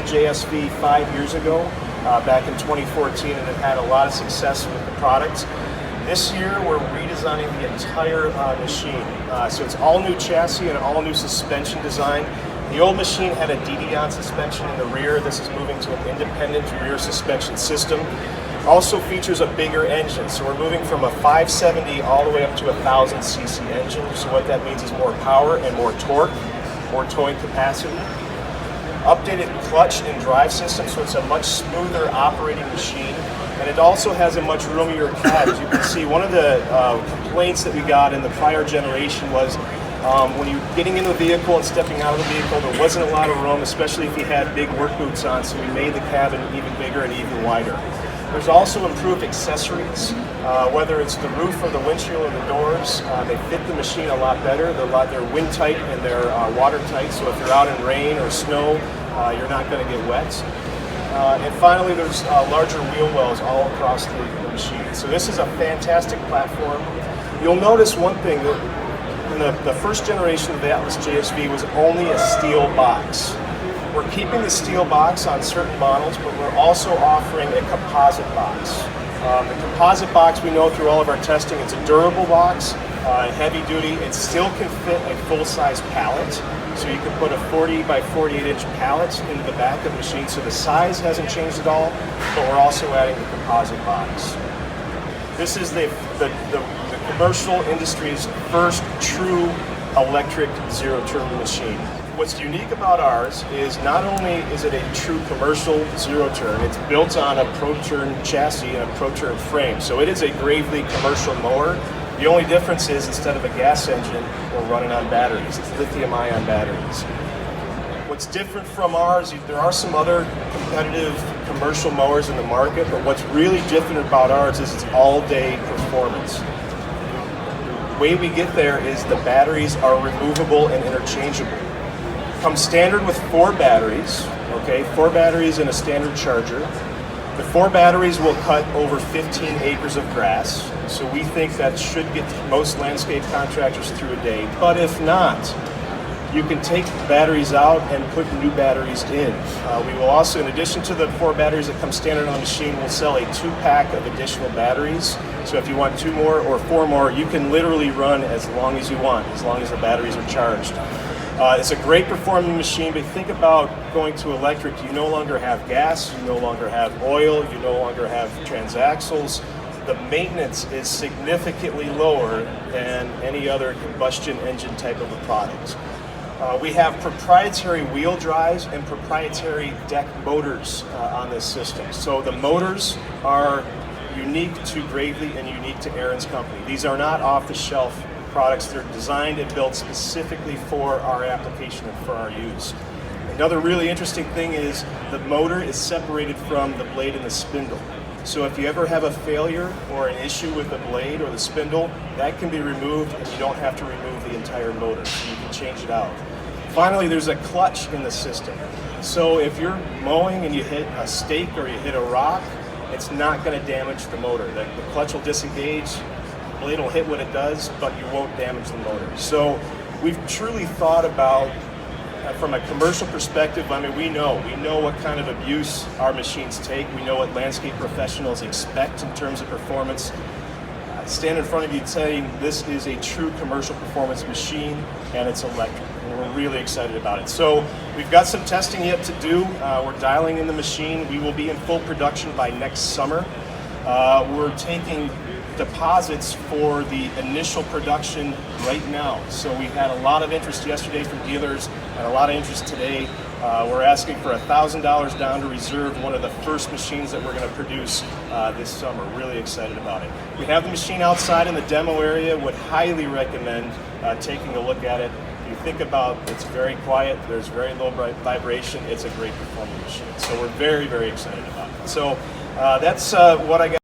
the JSV 5 years ago, back in 2014, and have had a lot of success with the product. This year, we're redesigning the entire machine. So it's all new chassis and all new suspension design. The old machine had a DD-on suspension in the rear. This is moving to an independent rear suspension system. Also features a bigger engine. So we're moving from a 570 all the way up to a 1000cc engine. So what that means is more power and more torque, more towing capacity. Updated clutch and drive system, so it's a much smoother operating machine. And it also has a much roomier cab. As you can see, one of the complaints that we got in the prior generation was when you were getting in the vehicle and stepping out of the vehicle, there wasn't a lot of room, especially if you had big work boots on, so we made the cabin even bigger and even wider. There's also improved accessories, whether it's the roof or the windshield or the doors. They fit the machine a lot better. They're wind tight and they're water tight, so if you're out in rain or snow, you're not going to get wet. And finally, there's larger wheel wells all across the machine. So this is a fantastic platform. You'll notice one thing, that in the first generation of the Atlas JSV was only a steel box. We're keeping the steel box on certain models, but we're also offering a composite box. The composite box, we know through all of our testing, it's a durable box, heavy duty. It still can fit a full-size pallet. So you can put a 40 by 48 inch pallet into the back of the machine. So the size hasn't changed at all, but we're also adding the composite box. This is the commercial industry's first true electric zero-turn machine. What's unique about ours is not only is it a true commercial zero-turn, it's built on a pro-turn chassis and a pro-turn frame. So it is a Gravely commercial mower. The only difference is instead of a gas engine, we're running on batteries. It's lithium-ion batteries. What's different from ours, there are some other competitive commercial mowers in the market, but what's really different about ours is it's all-day performance. The way we get there is the batteries are removable and interchangeable. Comes standard with 4 batteries, okay? 4 batteries in a standard charger. The 4 batteries will cut over 15 acres of grass, so we think that should get most landscape contractors through a day. But if not, you can take batteries out and put new batteries in. We will also, in addition to the 4 batteries that come standard on the machine, we'll sell a 2-pack of additional batteries. So if you want 2 more or 4 more, you can literally run as long as you want, as long as the batteries are charged. It's a great performing machine, but think about going to electric. You no longer have gas, you no longer have oil, you no longer have transaxles. The maintenance is significantly lower than any other combustion engine type of a product. We have proprietary wheel drives and proprietary deck motors on this system. So the motors are unique to Gravely and unique to AriensCo. These are not off-the-shelf products. They're designed and built specifically for our application and for our use. Another really interesting thing is the motor is separated from the blade and the spindle. So if you ever have a failure or an issue with the blade or the spindle, that can be removed and you don't have to remove the entire motor. You can change it out. Finally, there's a clutch in the system. So if you're mowing and you hit a stake or you hit a rock, it's not going to damage the motor. The clutch will disengage, the blade will hit what it does, but you won't damage the motor. So we've truly thought about, from a commercial perspective, I mean, we know what kind of abuse our machines take. We know what landscape professionals expect in terms of performance. I stand in front of you saying this is a true commercial performance machine and it's electric. And we're really excited about it. So we've got some testing yet to do. We're dialing in the machine. We will be in full production by next summer. We're taking deposits for the initial production right now. So we had a lot of interest yesterday from dealers and a lot of interest today. We're asking for $1,000 down to reserve one of the first machines that we're going to produce this summer. Really excited about it. We have the machine outside in the demo area. Would highly recommend taking a look at it. You think about it's very quiet, there's very low vibration, it's a great performing machine. So we're very, very excited about it. So that's what I got.